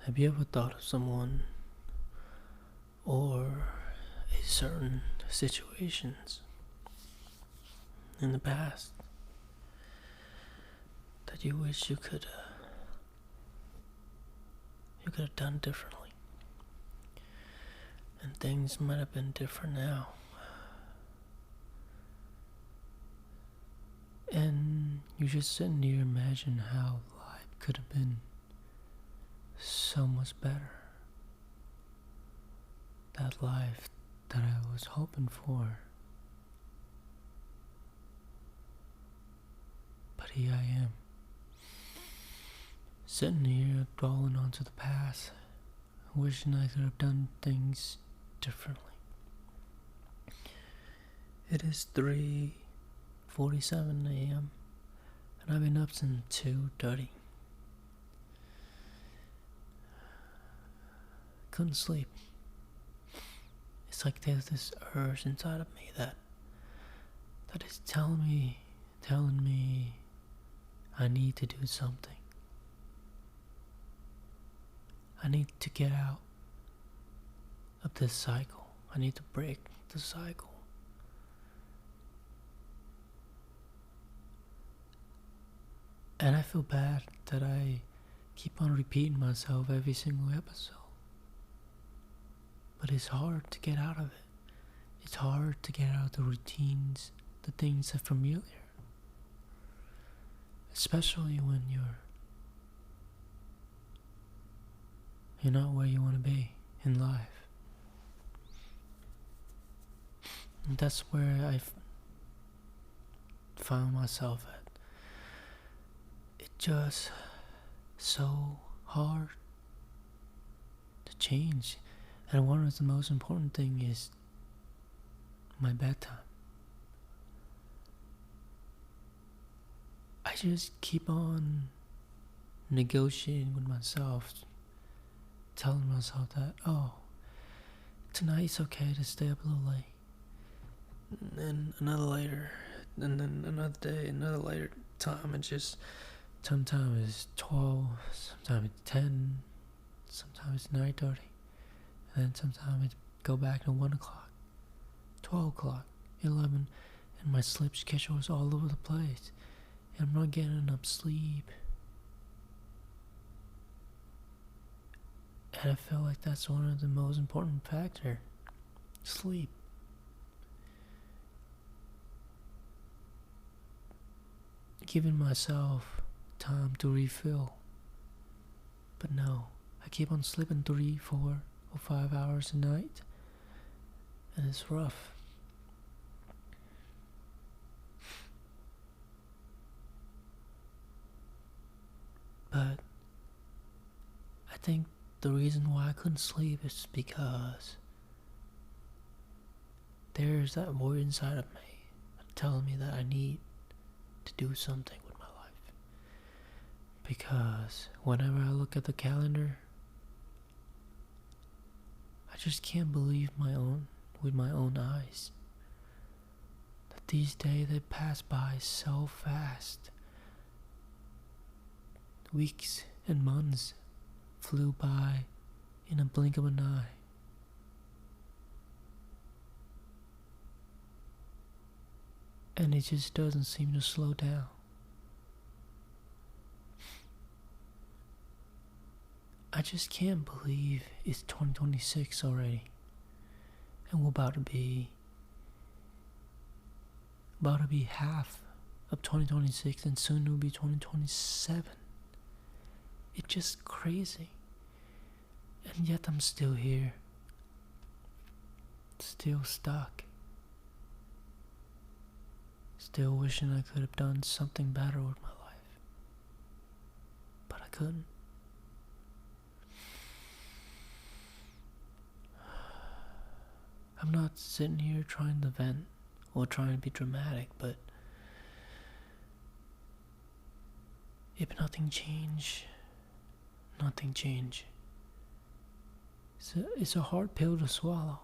Have you ever thought of someone or a certain situations in the past that you wish you could have done differently, and things might have been different now, and you just sitting here imagine how life could have been so much better. That life that I was hoping for. But here I am, sitting here dwelling onto the past, wishing I could have done things differently. It is 3:47 a.m. and I've been up since 2:30. Couldn't sleep. It's like there's this urge inside of me that is telling me I need to do something. I need to get out of this cycle. I need to break the cycle. And I feel bad that I keep on repeating myself every single episode. But it's hard to get out of it. It's hard to get out of the routines, the things that are familiar. Especially when you're not where you want to be in life. And that's where I've found myself at. It's just so hard to change. And one of the most important thing is my bedtime. I just keep on negotiating with myself, telling myself that, tonight it's okay to stay up a little late. And then another later, and then another day, another later time, and just sometimes it's 12, sometimes it's 10, sometimes it's 9:30. And then sometimes it go back to 1 o'clock, 12 o'clock, 11, and my sleep schedule is all over the place. And I'm not getting enough sleep. And I feel like that's one of the most important factors. Sleep. Giving myself time to refill. But no, I keep on sleeping 3, 4, or 5 hours a night, and it's rough. But I think the reason why I couldn't sleep is because there's that void inside of me telling me that I need to do something with my life. Because whenever I look at the calendar, I just can't believe with my own eyes that these days they pass by so fast. Weeks and months flew by in a blink of an eye. And it just doesn't seem to slow down. I just can't believe it's 2026 already. And we're about to be half of 2026, and soon it will be 2027. It's just crazy. And yet I'm still here. Still stuck. Still wishing I could have done something better with my life. But I couldn't. I'm not sitting here trying to vent or trying to be dramatic, but if nothing change. It's a hard pill to swallow.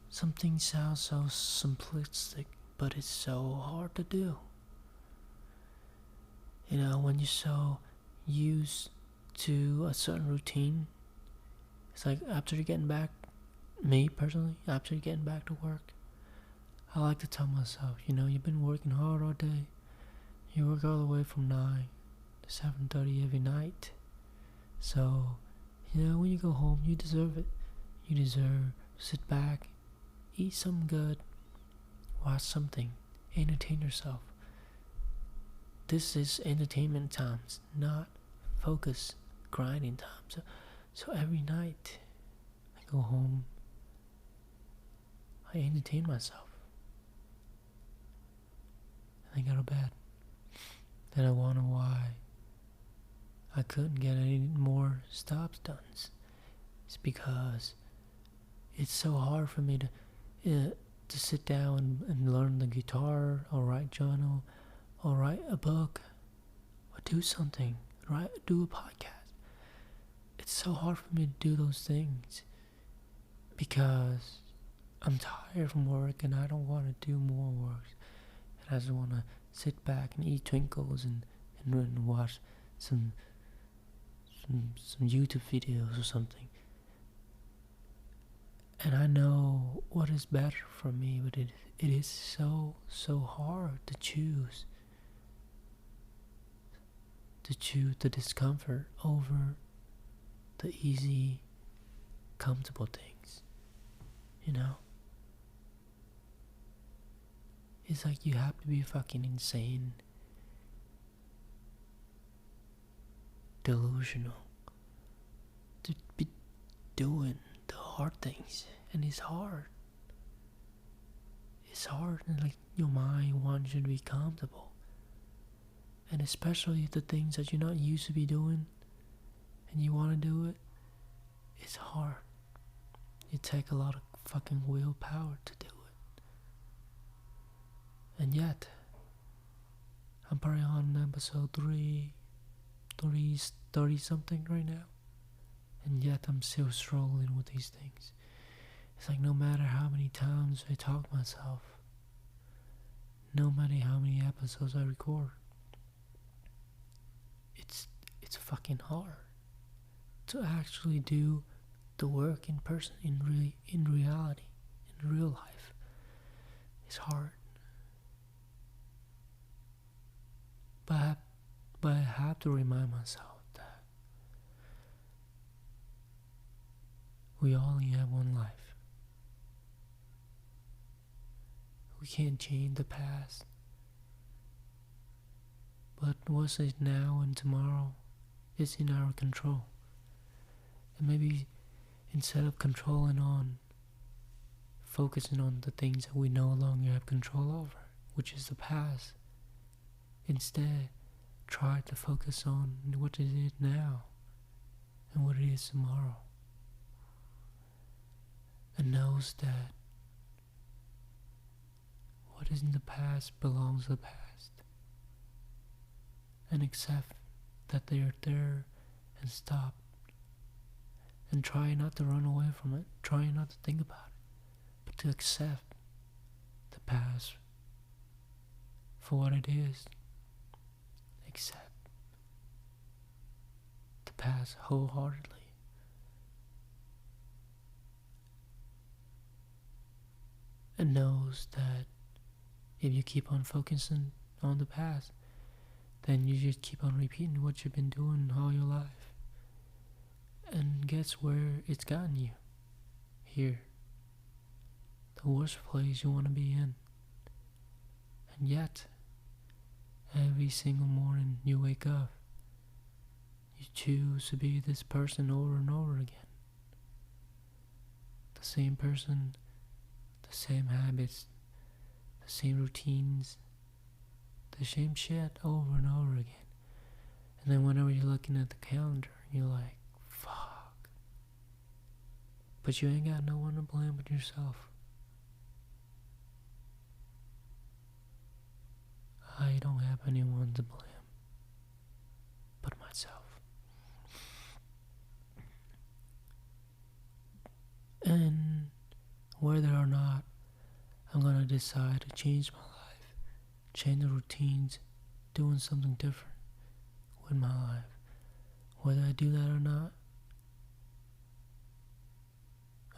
Something sounds so simplistic, but it's so hard to do. When you're so used to a certain routine. It's like after you're getting back, me personally, after you're getting back to work, I like to tell myself, you've been working hard all day. You work all the way from 9 to 7:30 every night. So, when you go home, you deserve it. You deserve to sit back, eat something good, watch something, entertain yourself. This is entertainment times, not focus grinding times. So every night I go home, I entertain myself. And I go to bed. Then I wonder why I couldn't get any more stops done. It's because it's so hard for me to sit down and learn the guitar or write journal or write a book or do something, do a podcast. It's so hard for me to do those things because I'm tired from work and I don't want to do more work. And I just want to sit back and eat Twinkles and watch some YouTube videos or something. And I know what is better for me, but it is so hard to choose the discomfort over the easy, comfortable things. It's like you have to be fucking insane, delusional to be doing the hard things. And it's hard, and like your mind wants you to be comfortable, and especially the things that you're not used to be doing and you want to do it. It's hard. It takes a lot of fucking willpower to do it. And yet I'm probably on episode 30 something right now, and yet I'm still struggling with these things. It's like no matter how many times I talk to myself, no matter how many episodes I record, it's fucking hard to actually do the work in person, in reality, in real life. It's hard. But I have to remind myself that we only have one life. We can't change the past. But what's it now and tomorrow is in our control. And maybe instead of focusing on the things that we no longer have control over, which is the past, instead try to focus on what it is now and what it is tomorrow. And knows that what is in the past belongs to the past. And accept that they are there and stop. And try not to run away from it. Try not to think about it. But to accept the past for what it is. Accept the past wholeheartedly. And knows that if you keep on focusing on the past, then you just keep on repeating what you've been doing all your life. And guess where it's gotten you? Here. The worst place you want to be in. And yet, every single morning you wake up, you choose to be this person over and over again. The same person, the same habits, the same routines, the same shit over and over again. And then whenever you're looking at the calendar, you're like, fuck. But you ain't got no one to blame but yourself. I don't have anyone to blame but myself. And whether or not I'm gonna decide to change my life, change the routines, doing something different with my life, whether I do that or not,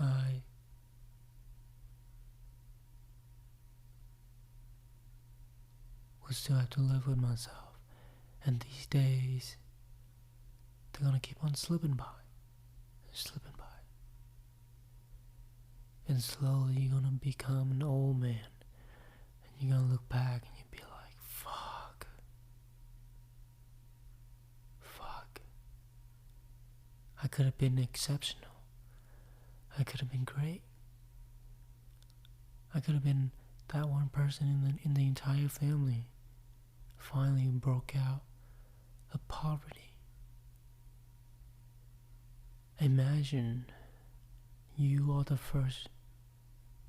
I will still have to live with myself. And these days, they're gonna keep on slipping by. Slipping by. And slowly you're gonna become an old man. And you're gonna look back and you'll be like, fuck. Fuck. I could have been exceptional. I could have been great. I could have been that one person in the entire family finally broke out of poverty. Imagine you are the first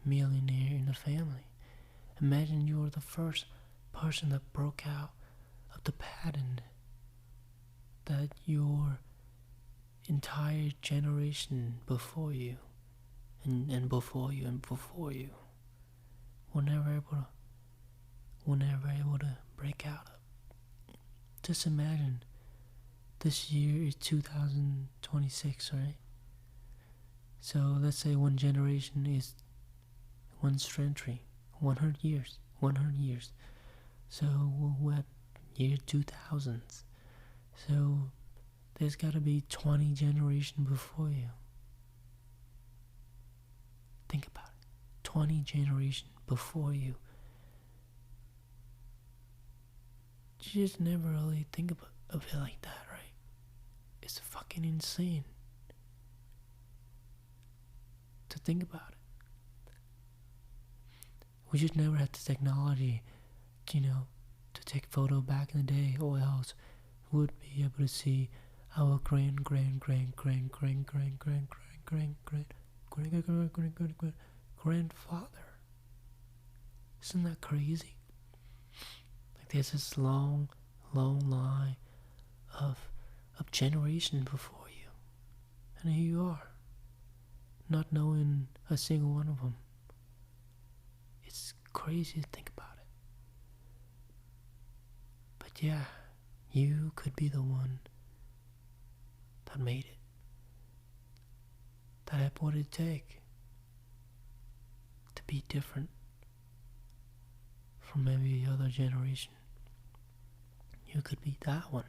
millionaire in the family. Imagine you are the first person that broke out of the pattern that your entire generation before you and before you and before you were never able to break out of. Just imagine, this year is 2026, right? So let's say one generation is one century, 100 years. So we're at year 2000s. So there's gotta be 20 generations before you. Think about it. 20 generations before you. You just never really think of it like that, right? It's fucking insane to think about it. We just never had the technology, to take photo back in the day, or else we would be able to see our grandfather. Isn't that crazy? Like there's this long line of generation before you, and here you are, not knowing a single one of them. It's crazy to think about it. But yeah, you could be the one that made it, that had what it take to be different from every other generation. You could be that one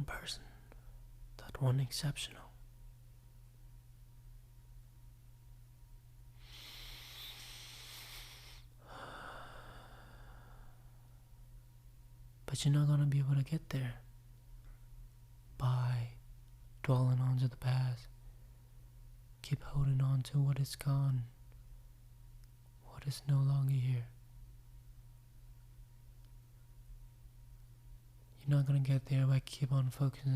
person, that one exceptional. But you're not gonna be able to get there by dwelling onto the past. Keep holding on to what is gone, what is no longer here. You're not gonna get there by keep on focusing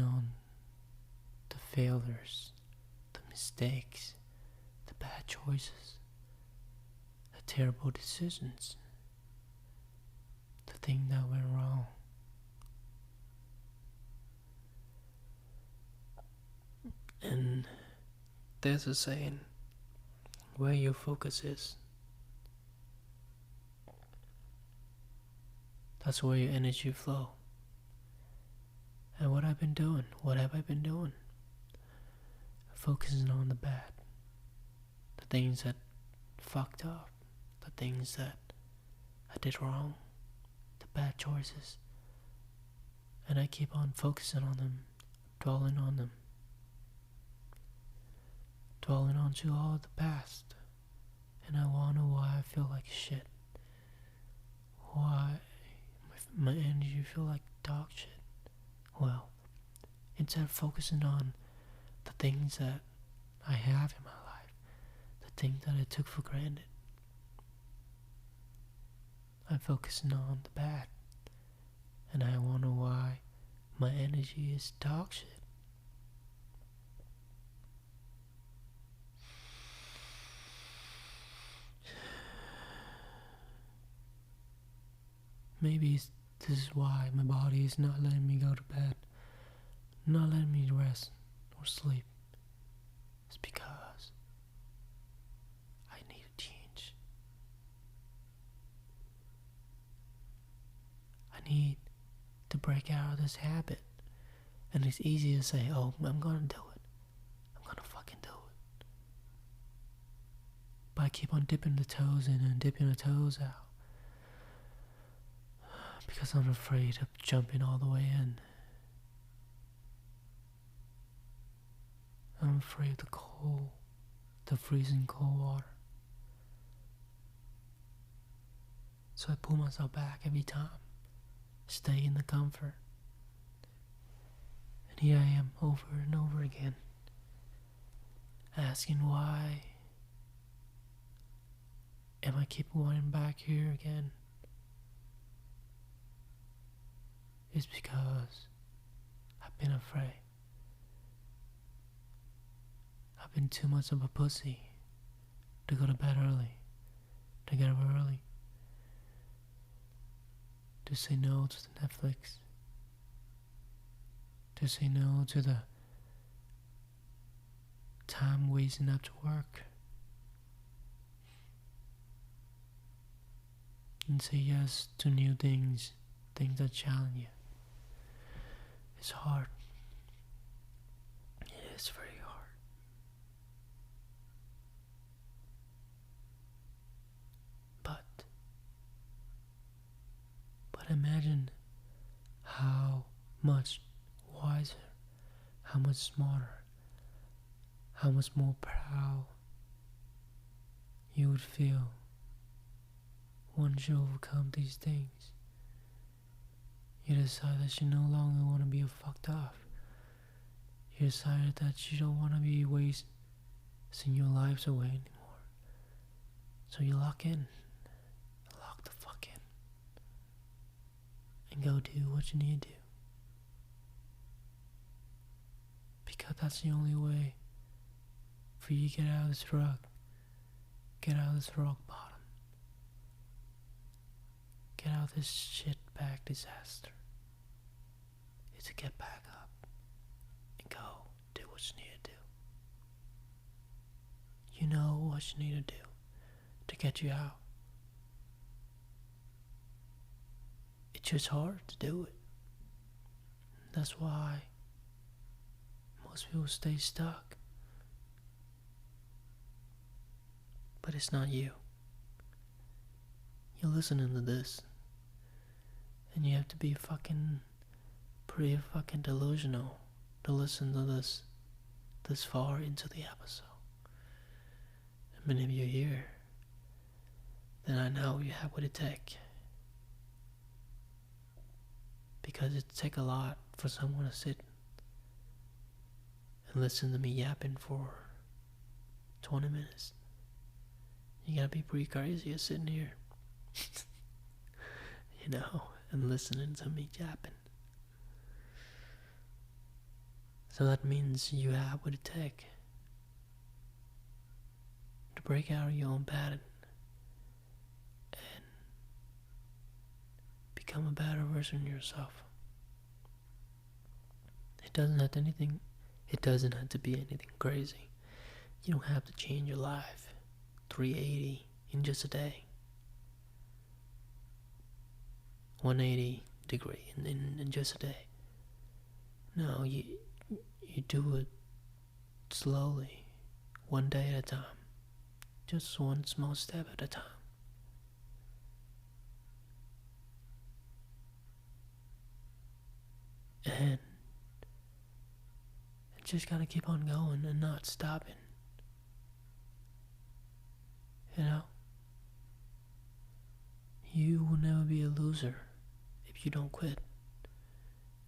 on the failures, the mistakes, the bad choices, the terrible decisions, the thing that went wrong. And there's a saying, where your focus is, that's where your energy flow. And what have I been doing? Focusing on the bad, the things that fucked up, the things that I did wrong, the bad choices. And I keep on focusing on them, dwelling on them, dwelling onto all of the past. And I wonder why I feel like shit. Why my energy feel like dog shit. Well, instead of focusing on the things that I have in my life, the things that I took for granted, I'm focusing on the bad. And I wonder why my energy is dog shit. Maybe this is why my body is not letting me go to bed, not letting me rest or sleep. It's because I need a change. I need to break out of this habit. And it's easy to say, oh, I'm gonna do it. I'm gonna fucking do it. But I keep on dipping the toes in and dipping the toes out. Because I'm afraid of jumping all the way in. I'm afraid of the cold, the freezing cold water. So I pull myself back every time. Stay in the comfort. And here I am over and over again. Asking why am I keep going back here again? It's because I've been afraid. I've been too much of a pussy to go to bed early, to get up early, to say no to the Netflix, to say no to the time wasting after work, and say yes to new things, things that challenge you. It's hard. It is very hard. But imagine how much wiser, how much smarter, how much more proud you would feel once you overcome these things. You decide that you no longer want to be fucked off. You decided that you don't want to be wasting your lives away anymore. So you lock in. Lock the fuck in. And go do what you need to do. Because that's the only way for you to get out of this rug. Get out of this rock bottom. Get out of this shitbag disaster. Is to get back up and go do what you need to do. You know what you need to do to get you out. It's just hard to do it. That's why most people stay stuck. But it's not you. You're listening to this, and you have to be pretty fucking delusional to listen to this far into the episode. And if you're here, then I know you have what it takes. Because it takes a lot for someone to sit and listen to me yapping for 20 minutes. You gotta be pretty crazy sitting here, and listening to me yapping. So that means you have what it takes to break out of your own pattern and become a better version of yourself. It doesn't have to be anything crazy. You don't have to change your life 380 in just a day. 180 degree in just a day. No, you do it slowly, one day at a time. Just one small step at a time. And just gotta keep on going and not stopping. You will never be a loser if you don't quit.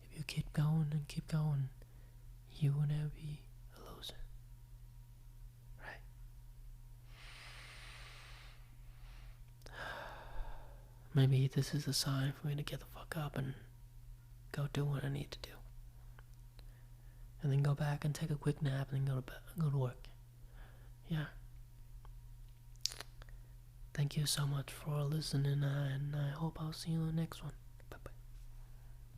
If you keep going and keep going, you will never be a loser. Right? Maybe this is a sign for me to get the fuck up and go do what I need to do. And then go back and take a quick nap and then go to work. Yeah. Thank you so much for listening, and I hope I'll see you in the next one.